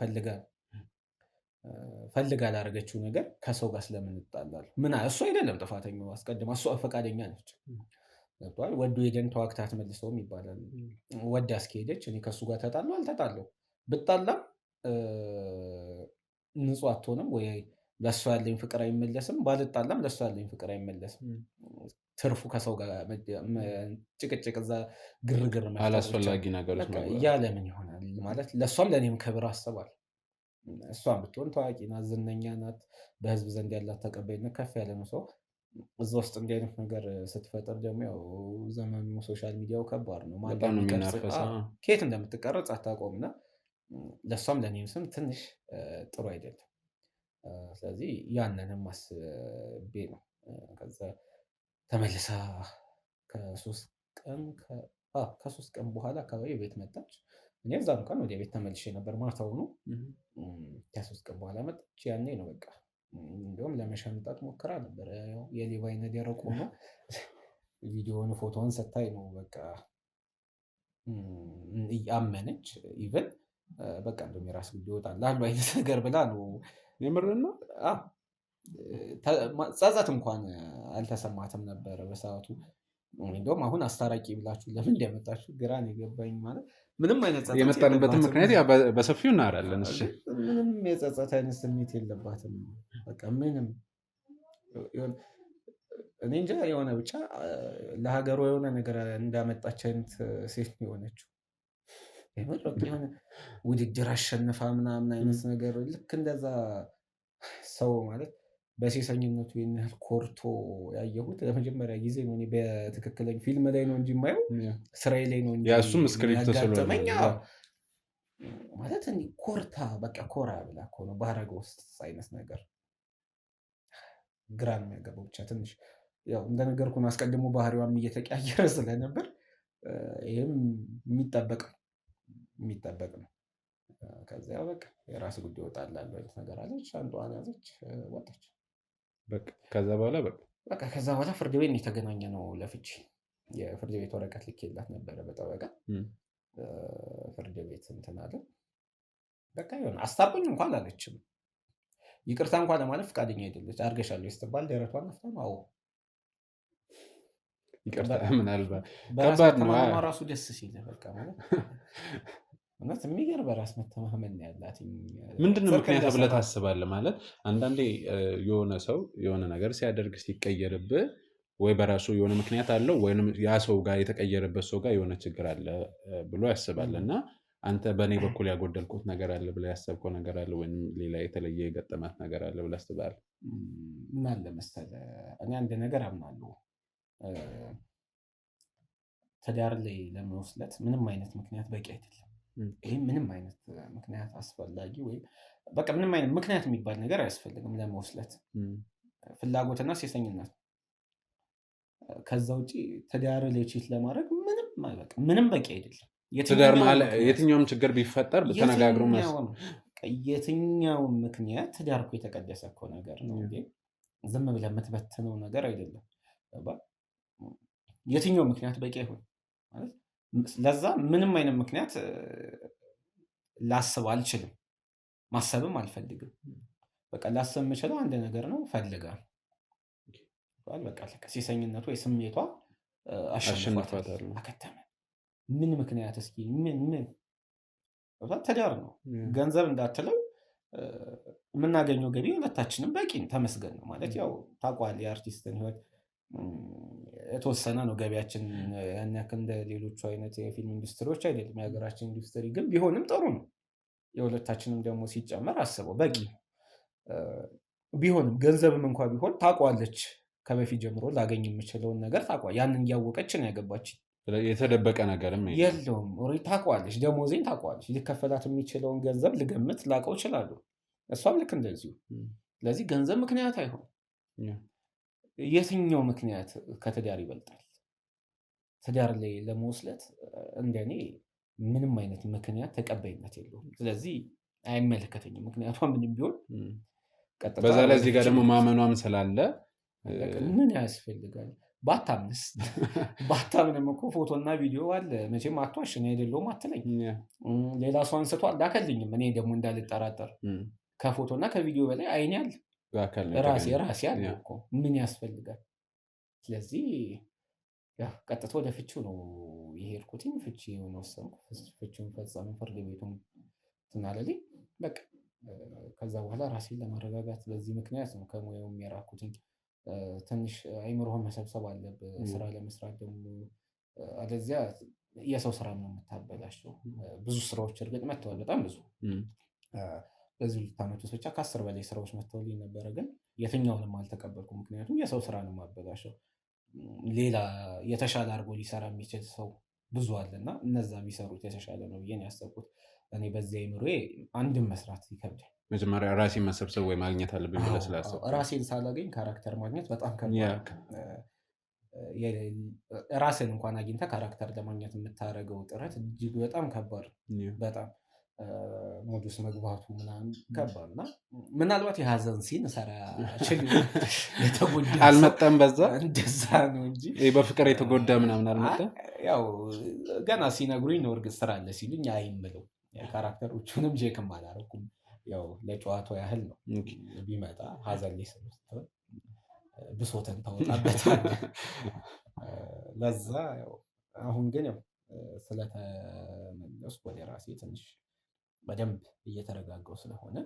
ፈልጋ ላደረገችው ነገር ከሰው ጋር ስለምን እጣላለሁ? እሱ አይደለም ጥፋተኛው። አስቀድማ እሷ ፈቃደኛ ነች። ገብቶሃል? ወዶ ሄደን ተዋግታ አትመልሰውም ይባላል። ወዳ እስከሄደች እኔ ከእሱ ጋር ተጣለው አልተጣለው ብጣላም ንጹህ አትሆንም ወይ ለእሷ ያለኝ ፍቅር አይመለስም። ባልጣላም ለእሷ ያለኝ ፍቅር አይመለስም። ትርፉ ከሰው ጋር ጭቅጭቅ፣ እዛ ግርግር፣ አላስፈላጊ ነገሮች ለምን ይሆናል ማለት ለእሷም ለእኔም ክብር አስባል። እሷም ብትሆን ታዋቂ ናት፣ ዝነኛ ናት፣ በህዝብ ዘንድ ያላት ተቀባይነት ከፍ ያለ ነው። ሰው እዛ ውስጥ እንዲህ አይነት ነገር ስትፈጥር ደግሞ ያው ዘመኑ ሶሻል ሚዲያው ከባድ ነው። ከየት እንደምትቀረጽ አታውቀውም እና ለእሷም ለእኔም ስም ትንሽ ጥሩ አይደለም። ስለዚህ ያንንም አስቤ ነው ከዛ ተመልሳ ከሶስት ቀን በኋላ አካባቢ ቤት መጣች። እኔ እዛም ቀን ወደ ቤት ተመልሼ ነበር ማታውኑ። ከሶስት ቀን በኋላ መጣች። ያኔ ነው በቃ እንዲሁም ለመሸምጣት ሞክራ ነበር። የሌባ አይነ ደረቅ ሆኖ ቪዲዮውን ፎቶውን ስታይ ነው በቃ አመነች። ኢቨን በቃ እንደውም የራስ ጉዳይ ይወጣል ላሉ አይነት ነገር ብላ ነው። የምርን ነው። ጸጸት እንኳን አልተሰማትም ነበረ በሰዓቱ። እንደውም አሁን አስታራቂ ብላችሁ ለምን እንደመጣችሁ ግራ ነው የገባኝ። ማለት ምንም አይነት ጸጸት የመጣንበትን ምክንያት በሰፊው እናወራለን። እሺ ምንም የጸጸት አይነት ስሜት የለባትም። በቃ ምንም እኔ እንጃ የሆነ ብቻ ለሀገሯ የሆነ ነገር እንዳመጣች አይነት ሴት የሆነችው የሆነ ውድድር አሸንፋ ምናምን አይነት ነገር ልክ እንደዛ ሰው ማለት በሴሰኝነቱ ያህል ኮርቶ ያየሁት ለመጀመሪያ ጊዜ ነው። በትክክለኛ ፊልም ላይ ነው እንጂ የማየው ስራዬ ላይ ነው እንጂ እሱም ስክሪፕት ስለሆነ ማለት ኮርታ በቃ ኮራ ብላ እኮ ነው ባረገው ውስጥ አይነት ነገር ግራ ነው የሚያገባው። ብቻ ትንሽ ያው እንደነገርኩህ ነው አስቀድሞ ባህሪዋም እየተቀያየረ ስለነበር ይህም የሚጠበቅ ነው። ከዚያ በቃ የራስ ጉዳይ ይወጣል አይነት ነገር አለች። አንዷን ያዘች ወጣች። በቃ ከዛ በኋላ በቃ በቃ ከዛ በኋላ ፍርድ ቤት የተገናኘ ነው ለፍቺ። የፍርድ ቤት ወረቀት ልኬላት ነበረ በጠበቃ ፍርድ ቤት እንትን አለ። በቃ ይሆን አስታርቁኝ እንኳን አላለችም። ይቅርታ እንኳን ለማለት ፈቃደኛ አይደለች። አድርገሻለሁ ስትባል ደረቷን ነፍታ ነው። አዎ ይቅርታ ምናልባት ከባድ ነው ራሱ ደስ ሲል በቃ ማለት እውነት የሚገርም በራስ መተማመን ያላት። ምንድነው ምክንያት ብለህ ታስባለህ? ማለት አንዳንዴ የሆነ ሰው የሆነ ነገር ሲያደርግ ሲቀየርብህ ወይ በራሱ የሆነ ምክንያት አለው ወይም ያ ሰው ጋር የተቀየረበት ሰው ጋር የሆነ ችግር አለ ብሎ ያስባል። እና አንተ በእኔ በኩል ያጎደልኩት ነገር አለ ብለህ ያሰብከው ነገር አለ ወይም ሌላ የተለየ የገጠማት ነገር አለ ብለህ አስባለህ? ምን አለ መሰለህ፣ እኔ አንድ ነገር አምናለሁ። ትዳር ላይ ለመወስለት ምንም አይነት ምክንያት በቂ አይደለም። ይሄ ምንም አይነት ምክንያት አስፈላጊ ወይም በቃ ምንም አይነት ምክንያት የሚባል ነገር አያስፈልግም ለመወስለት። ፍላጎትና ሴሰኝነት ከዛ ውጪ ትዳር ላይ ቺት ለማድረግ ምንም በቂ አይደለም። የትኛውም ችግር ቢፈጠር ተነጋግሮ የትኛውም ምክንያት ትዳር እኮ የተቀደሰ እኮ ነገር ነው። ዝም ብለህ የምትበትነው ነገር አይደለም። የትኛው ምክንያት በቂ አይሆን ማለት ለዛ ምንም አይነት ምክንያት ላስብ አልችልም፣ ማሰብም አልፈልግም። በቃ ላስብ የምችለው አንድ ነገር ነው፣ ፈልጋል በቃ ሴሰኝነቱ ወይ ስሜቷ አሸንፏታል፣ አከተመ። ምን ምክንያት እስኪ ምን ትዳር ነው። ገንዘብ እንዳትለው የምናገኘው ገቢ ሁለታችንም በቂ ተመስገን ነው ማለት ያው ታውቀዋለህ የአርቲስትን ህይወት የተወሰነ ነው ገቢያችን። ያን ያክል እንደ ሌሎቹ አይነት የፊልም ኢንዱስትሪዎች አይደለም የሀገራችን ኢንዱስትሪ፣ ግን ቢሆንም ጥሩ ነው። የሁለታችንም ደግሞ ሲጨመር አስበው በቂ ቢሆንም ገንዘብም እንኳ ቢሆን ታውቀዋለች ከበፊት ጀምሮ ላገኝ የምችለውን ነገር ታውቀዋለች። ያንን እያወቀች ነው ያገባችኝ። የተደበቀ ነገርም የለውም። ታውቀዋለች፣ ደሞዜን ታውቀዋለች። ሊከፈላት የሚችለውን ገንዘብ ልገምት ላውቀው እችላለሁ። እሷም ልክ እንደዚሁ። ስለዚህ ገንዘብ ምክንያት አይሆን። የትኛው ምክንያት ከትዳር ይበልጣል? ትዳር ላይ ለመወስለት እንደኔ ምንም አይነት ምክንያት ተቀባይነት የለውም። ስለዚህ አይመለከተኝም ምክንያቷ ምንም ቢሆን። በዛ ላይ እዚህ ጋር ደግሞ ማመኗም ስላለ ምን ያስፈልጋል? ባታምንም እኮ ፎቶና ቪዲዮ አለ። መቼም አትዋሽ፣ እኔ አይደለሁም አትለኝ። ሌላ ሰው አንስቷል ላከልኝም እኔ ደግሞ እንዳልጠራጠር ከፎቶና ከቪዲዮ በላይ አይኔ አለ፣ ራሴ አለ እኮ ምን ያስፈልጋል? ስለዚህ ቀጥታ ወደ ፍቺው ነው የሄድኩትኝ። ፍቺውን ወሰንኩ፣ ፍቺውን ፈጸሙ። ፍርድ ቤቱም ትናለልኝ በቃ። ከዛ በኋላ ራሴን ለማረጋጋት በዚህ ምክንያት ነው ከሙያውም የራኩትኝ። ትንሽ አይምሮህን መሰብሰብ አለብህ ስራ ለመስራት ደግሞ፣ አለዚያ የሰው ስራ ነው የምታበላሸው። ብዙ ስራዎች እርግጥ መጥተዋል፣ በጣም ብዙ። በዚህ 2 ዓመት ውስጥ ብቻ ከ10 በላይ ስራዎች መጥተውልኝ ነበረ፣ ግን የትኛውንም አልተቀበልኩም። ምክንያቱም የሰው ስራ ነው የማበላሸው። ሌላ የተሻለ አድርጎ ሊሰራ የሚችል ሰው ብዙ አለና እነዛ ቢሰሩት የተሻለ ነው ብዬ ነው ያሰብኩት። እኔ በዚህ አይምሮዬ አንድም መስራት ይከብዳል። መጀመሪያ ራሴን መሰብሰብ ወይ ማግኘት አለብኝ ብለህ ስላሰብኩ ራሴን ሳላገኝ ካራክተር ማግኘት በጣም ከባድ። ራስን እንኳን አግኝተህ ካራክተር ለማግኘት የምታደርገው ጥረት እጅግ በጣም ከባድ፣ በጣም ሞዱስ መግባቱ ምናምን ከባድ እና ምናልባት የሀዘን ሲን ሰራ የተጎዳ አልመጣም። በዛ እንደዛ ነው እንጂ በፍቅር የተጎዳ ምናምን አልመጣም። ያው ገና ሲነግሩኝ ነው እርግጥ ስራ አለ ሲሉኝ አይምለው ካራክተሮቹንም ቼክም አላደረኩም። ያው ለጨዋታው ያህል ነው። ቢመጣ ሀዘን ላይ ስለሆነ ብሶትን ታወጣበታለህ። ለዛ ያው አሁን ግን ያው ስለተመለስኩ ወደ ራሴ ትንሽ በደንብ እየተረጋጋው ስለሆነ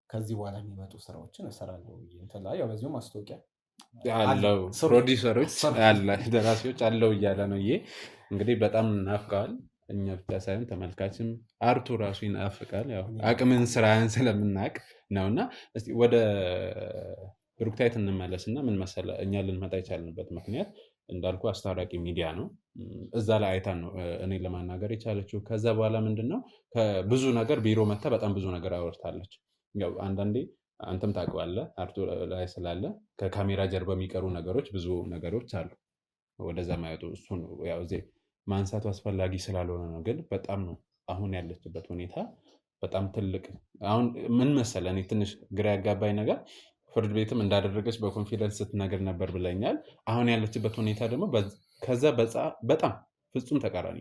ከዚህ በኋላ የሚመጡ ስራዎችን እሰራለሁ። ያው በዚሁ ማስታወቂያ አለው ፕሮዲውሰሮች ደራሲዎች አለው እያለ ነው። ይሄ እንግዲህ በጣም ናፍቀዋል። እኛ ብቻ ሳይሆን ተመልካችም አርቱ ራሱ ይናፍቃል። ያው አቅምን ስራህን ስለምናቅ ነውና እስቲ ወደ ብሩክታይት እንመለስና ምን መሰለህ እኛ ልንመጣ የቻልንበት ምክንያት እንዳልኩ አስታራቂ ሚዲያ ነው። እዛ ላይ አይታን ነው እኔ ለማናገር የቻለችው። ከዛ በኋላ ምንድነው ከብዙ ነገር ቢሮ መታ በጣም ብዙ ነገር አወርታለች። ያው አንዳንዴ አንተም ታውቀዋለህ አርቱ ላይ ስላለ ከካሜራ ጀርባ የሚቀሩ ነገሮች ብዙ ነገሮች አሉ ወደዛ ማየቱ። እሱ ነው ያው እዚህ ማንሳቱ አስፈላጊ ስላልሆነ ነው። ግን በጣም ነው አሁን ያለችበት ሁኔታ በጣም ትልቅ። አሁን ምን መሰለህ እኔ ትንሽ ግራ ያጋባኝ ነገር ፍርድ ቤትም እንዳደረገች በኮንፊደንስ ስትነግር ነበር ብለኛል። አሁን ያለችበት ሁኔታ ደግሞ ከዛ በጣም ፍጹም ተቃራኒ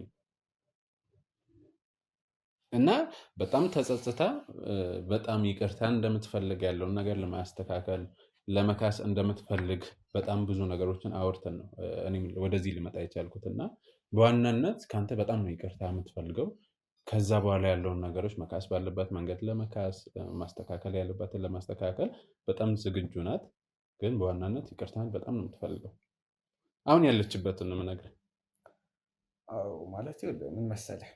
እና በጣም ተጸጽታ በጣም ይቅርታ እንደምትፈልግ ያለውን ነገር ለማስተካከል ለመካስ እንደምትፈልግ በጣም ብዙ ነገሮችን አውርተን ነው እኔ ወደዚህ ልመጣ የቻልኩትና በዋናነት ካንተ በጣም ነው ይቅርታ የምትፈልገው። ከዛ በኋላ ያለውን ነገሮች መካስ ባለበት መንገድ ለመካስ ማስተካከል ያለበትን ለማስተካከል በጣም ዝግጁ ናት። ግን በዋናነት ይቅርታን በጣም ነው የምትፈልገው። አሁን ያለችበትን ነው የምነግርህ። አዎ ማለት ምን መሰለህ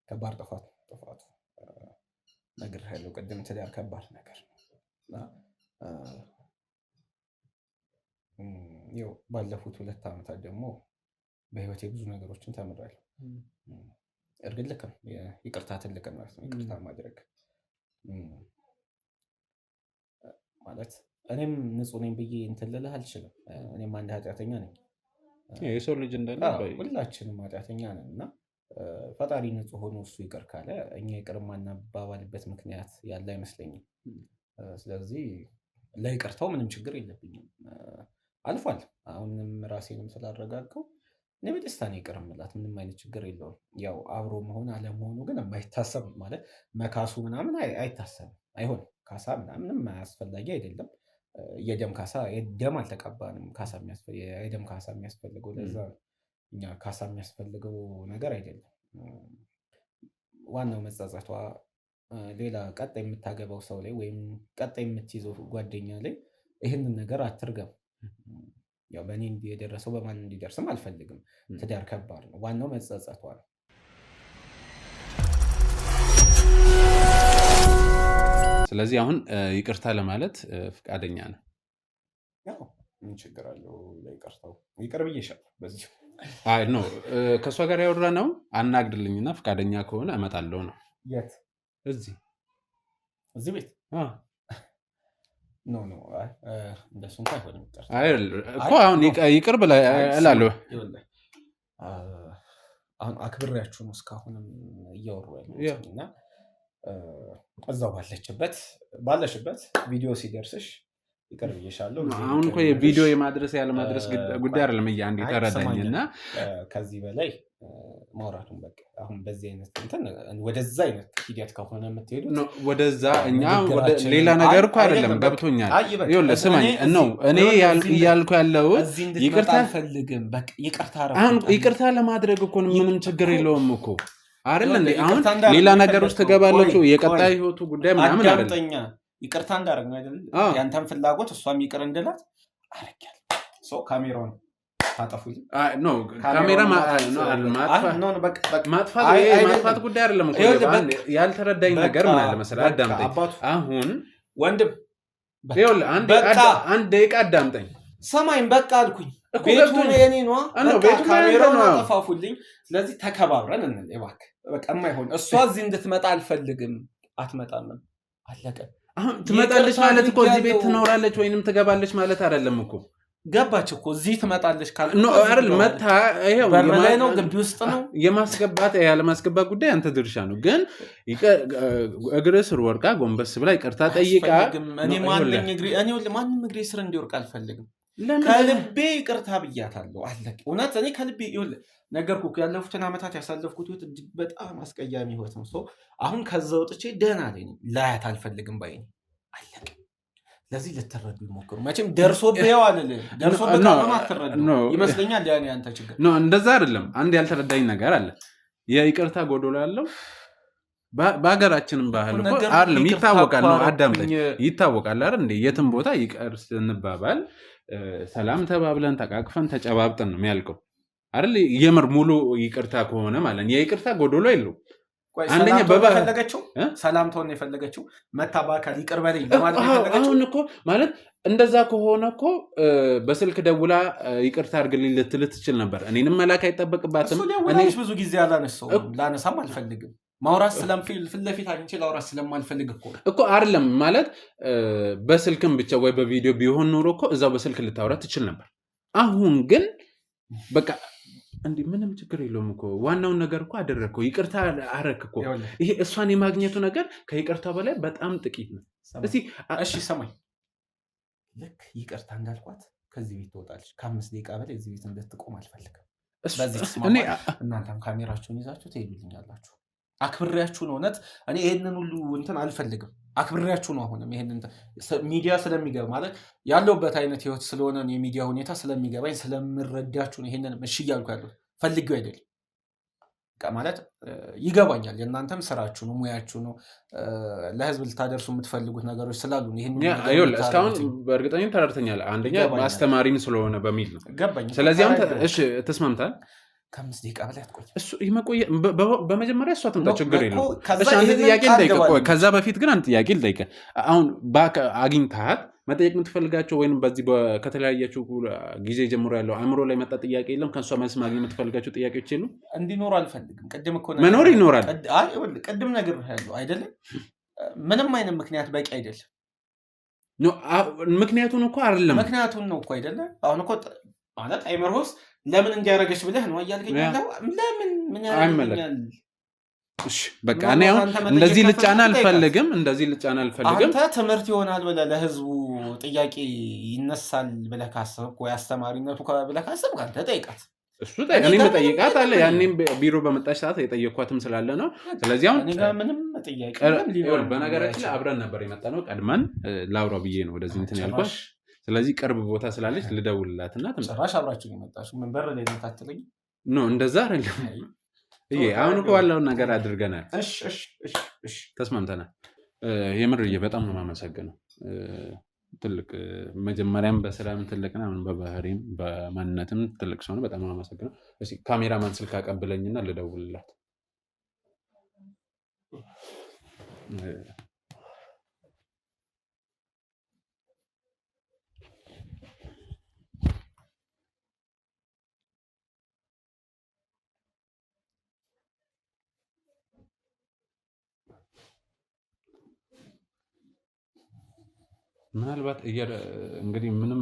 ከባድ ጥፋቱ ነግሬሃለሁ ቅድም ትዳር ከባድ ነገር ነው። ያው ባለፉት 2 ዓመታት ደግሞ በህይወቴ ብዙ ነገሮችን ተምሬያለሁ። እርግጥ ልክ ነው ይቅርታ ትልቅ ማለት ነው። ይቅርታ ማድረግ ማለት እኔም ንጹህ ነኝ ብዬ እንትን ልልህ አልችልም። እኔም አንድ ኃጢአተኛ ነኝ። የሰው ልጅ እንደሆነ ሁላችንም ኃጢአተኛ ነን እና ፈጣሪ ንጹህ ሆኖ እሱ ይቅር ካለ እኛ ይቅር ማናባባልበት ምክንያት ያለ አይመስለኝም። ስለዚህ ለይቅርታው ምንም ችግር የለብኝም። አልፏል። አሁንም ራሴንም ስላረጋጋው እኔ በደስታ ነው ይቅር የምላት። ምንም አይነት ችግር የለውም። ያው አብሮ መሆን አለመሆኑ ግን የማይታሰብ ማለት መካሱ ምናምን አይታሰብም። አይሆንም። ካሳ ምናምንም አያስፈልጊ አይደለም። የደም ካሳ የደም አልተቀባንም። ካሳ የደም ካሳ የሚያስፈልገው ለዛ እኛ ካሳ የሚያስፈልገው ነገር አይደለም። ዋናው መጸጸቷ ሌላ ቀጣይ የምታገባው ሰው ላይ ወይም ቀጣይ የምትይዘው ጓደኛ ላይ ይህንን ነገር አትርገም። ያው በእኔ የደረሰው በማን እንዲደርስም አልፈልግም። ትዳር ከባድ ነው። ዋናው መጸጸቷ ነው። ስለዚህ አሁን ይቅርታ ለማለት ፍቃደኛ ነው። ያው ምን ችግር አለው? ለይቅርታው ይቅር ብዬሻለሁ። በዚህ አይ ኖ ከሷ ጋር ያወራነው አናግድልኝና ፍቃደኛ ከሆነ እመጣለሁ ነው። የት? እዚህ ቤት? ኖ እንደሱ እንኳን አይሆንም። አይ እኮ አሁን ይቅር ብለህ እላለሁ። አሁን አክብሬያችሁ ነው እስካሁንም እያወሩ ያሉት እና እዛው ባለሽበት ቪዲዮ ሲደርስሽ ይቅር ብዬሻለሁ። አሁን እኮ የቪዲዮ የማድረስ ያለማድረስ ጉዳይ አይደለም። አንዴ ተረዳኝና ከዚህ በላይ ማውራቱን በቃ አሁን በዚህ አይነት እንትን ወደዛ አይነት ሂደት ከሆነ የምትሄዱት ነው ወደዛ እኛ ወደ ሌላ ነገር እኮ አይደለም። ገብቶኛል። ይኸውልህ ስማኝ ነው እኔ እያልኩ ያለው ይቅርታ አልፈልግም። በቃ ይቅርታ ለማድረግ እኮ ምንም ችግር የለውም እኮ አይደል እንዴ? አሁን ሌላ ነገር ውስጥ ተገባላችሁ የቀጣይ ህይወቱ ጉዳይ ምናምን አይደለም። ይቅርታ እንዳደረግ ነው አይደል? ያንተን ፍላጎት እሷም ይቅር እንድላት አረጋል። ካሜራውን ታጠፉልኝ። ኖ ካሜራ ማጥፋት ጉዳይ አይደለም እኮ ያልተረዳኝ ነገር ምን አለ መሰለህ? አዳምጠኝ። አሁን ወንድም ይኸውልህ አንድ ደቂቃ አዳምጠኝ። ሰማይን በቃ አልኩኝ። ቤቱ የኔ ነው። ካሜራውን አጠፋፉልኝ። ስለዚህ ተከባብረን እንል እባክህ። በቃ የማይሆን እሷ እዚህ እንድትመጣ አልፈልግም። አትመጣም። አለቀ። አሁን ትመጣለች ማለት እኮ እዚህ ቤት ትኖራለች ወይንም ትገባለች ማለት አይደለም እኮ። ገባች እኮ እዚህ ትመጣለች ካለ ነው አይደል? መታ ይሄው በርላይ ነው ግቢ ውስጥ ነው። የማስገባት ያለማስገባት ጉዳይ አንተ ድርሻ ነው። ግን እግር ስር ወርቃ ጎንበስ ብላ ይቅርታ ጠይቃ እኔ ማንም እግሬ ስር እንዲወርቅ አልፈልግም። ከልቤ ይቅርታ ብያታለሁ። አለቀ። እውነት እኔ ከልቤ ነገርኩህ። ያለፉትን ዓመታት ያሳለፍኩት ህይወት እጅግ በጣም አስቀያሚ ህይወት ነው። አሁን ከዛ ወጥቼ ደህና ነኝ። ላያት አልፈልግም ባይ ነኝ። አለቀ። ለዚህ ልትረዱ ይሞክሩ። መቼም ደርሶብህ አልልህ። ደርሶብህ አትረዱ ይመስለኛል። ያኔ አንተ ችግር ነው። እንደዛ አይደለም። አንድ ያልተረዳኝ ነገር አለ። የይቅርታ ጎዶሎ ያለው በሀገራችንም ባህል እኮ አይደለም። ይታወቃል ነው። አዳምጠኝ። ይታወቃል አይደል እንዴ? የትም ቦታ ይቅር ስንባባል ሰላም ተባብለን ተቃቅፈን ተጨባብጠን ነው የሚያልቀው አይደል? የምር ሙሉ ይቅርታ ከሆነ ማለት የይቅርታ ጎዶሎ የለው። አንደኛ በፈለገችው ሰላም ተሆነ የፈለገችው መታ በአካል ይቅር በለኝ ለማለት የፈለገችው። አሁን እኮ ማለት እንደዛ ከሆነ እኮ በስልክ ደውላ ይቅርታ አድርግልኝ ልትል ትችል ነበር። እኔንም መላክ አይጠበቅባትም። እኔ ብዙ ጊዜ ያላነሳው ላነሳም አልፈልግም። ማውራት ስለምፈልግ ፊት ለፊት አግኝቼ ላውራት ስለማልፈልግ እኮ አይደለም ማለት በስልክም ብቻ ወይ በቪዲዮ ቢሆን ኖሮ እኮ እዛው በስልክ ልታወራት ትችል ነበር። አሁን ግን በቃ እንዴ ምንም ችግር የለውም እኮ ዋናውን ነገር እኮ አደረግከው ይቅርታ አረክ እኮ ይሄ እሷን የማግኘቱ ነገር ከይቅርታ በላይ በጣም ጥቂት ነው እሺ ሰማኝ ልክ ይቅርታ እንዳልኳት ከዚህ ቤት ትወጣለች ከ5 ደቂቃ በላይ እዚህ ቤት እንድትቆም አልፈልግም በዚህ ተስማማ እናንተም ካሜራችሁን ይዛችሁ ትሄዱልኛላችሁ አክብሬያችሁ ነው እውነት እኔ ይሄንን ሁሉ እንትን አልፈልግም አክብሬያችሁ ነው አሁንም ይሄንን ሚዲያ ስለሚገባ ማለት ያለውበት አይነት ህይወት ስለሆነ የሚዲያ ሁኔታ ስለሚገባኝ ስለምረዳችሁ ነው ይሄንን እሺ እያልኩ ያለው ፈልጌው አይደለም ማለት ይገባኛል የእናንተም ስራችሁ ነው ሙያችሁ ነው ለህዝብ ልታደርሱ የምትፈልጉት ነገሮች ስላሉ ይሄን እስካሁን በእርግጠኝነት ተረድተኛል አንደኛ አስተማሪም ስለሆነ በሚል ነው ስለዚህ አሁን እሺ ተስማምታል ከ5 ደቂቃ በላይ አትቆይ እሱ ይመቆየ በመጀመሪያ እሷ ትምጣ ችግር የለውም እሺ አንተ ጥያቄ ልጠይቅ ከዛ በፊት ግን አንተ ጥያቄ ልጠይቅ አሁን አግኝተሃል መጠየቅ የምትፈልጋቸው ወይንም በዚህ ከተለያያችሁ ጊዜ ጀምሮ ያለው አእምሮ ላይ መጣ ጥያቄ የለም ከሷ መልስ ማግኘት የምትፈልጋቸው ጥያቄዎች የሉም እንዲኖር አልፈልግም ቅድም እኮ መኖር ይኖራል አይ ቅድም ነገር ያለው አይደለም ምንም አይነት ምክንያት በቂ አይደለም ኖ ምክንያቱን እኮ አይደለም ምክንያቱን ነው እኮ አይደለም አሁን እኮ ማለት አይመርሆስ ለምን እንዲያረጋሽ ብለህ ነው ያልከኝ ያለው ለምን ምን ያረጋኛል እሺ በቃ እኔ አሁን እንደዚህ ልጫና አልፈልግም አንተ ትምህርት ይሆናል ብለህ ለህዝቡ ጥያቄ ይነሳል ብለህ ካሰብክ ወይ አስተማሪነቱ ብለህ ካሰብክ አንተ ጠይቃት እሱ እኔ መጠየቃት አለ ያኔም ቢሮ በመጣች ሰዓት የጠየኳትም ስላለ ነው ስለዚህ አሁን እኔ ጋር ምንም ጥያቄ በነገራችን ላይ አብረን ነበር የመጣነው ቀድመን ላውራ ብዬ ነው ወደዚህ እንትን ያልኳት ስለዚህ ቅርብ ቦታ ስላለች ልደውልላትና ጭራሽ አብራችሁ የመጣችሁ ምን በር ላይ ተካተለኝ ኖ እንደዛ አይደለም አሁን እኮ ዋላውን ነገር አድርገናል እሺ ተስማምተናል የምርዬ በጣም ነው የማመሰግነው ትልቅ መጀመሪያም በሰላም ትልቅና አሁን በባህሪም በማንነትም ትልቅ ሰው ነው በጣም ነው የማመሰግነው እሺ ካሜራማን ስልክ አቀብለኝና ልደውልላት ምናልባት እንግዲህ ምንም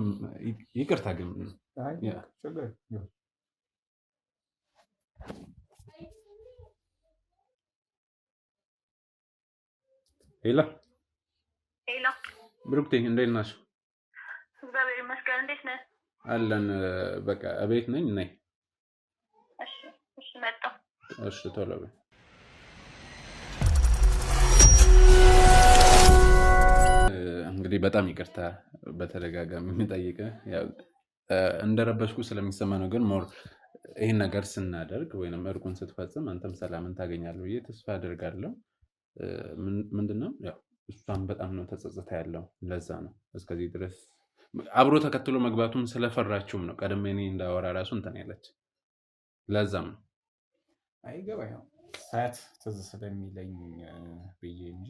ይቅርታ ግን ሄሎ ብሩክቴ እንዴት ነሽ እግዚአብሔር ይመስገን እንዴት ነህ አለን በቃ እቤት ነኝ ነይ እሺ መጣሁ እሺ ቶሎ በይ እንግዲህ በጣም ይቅርታ በተደጋጋሚ የምጠይቅ ያው እንደረበሽኩ ስለሚሰማ ነው ግን ሞር ይሄን ነገር ስናደርግ ወይንም እርቁን ስትፈጽም አንተም ሰላምን ታገኛለህ ብዬ ተስፋ አደርጋለሁ ምንድነው ያው እሷም በጣም ነው ተጸጽታ ያለው ለዛ ነው እስከዚህ ድረስ አብሮ ተከትሎ መግባቱን ስለፈራችሁም ነው ቀደም እኔ እንዳወራ ራሱ እንትን ያለች ለዛም ነው አይገባ ያው ሳያት ትዝ ስለሚለኝ ብዬ እንጂ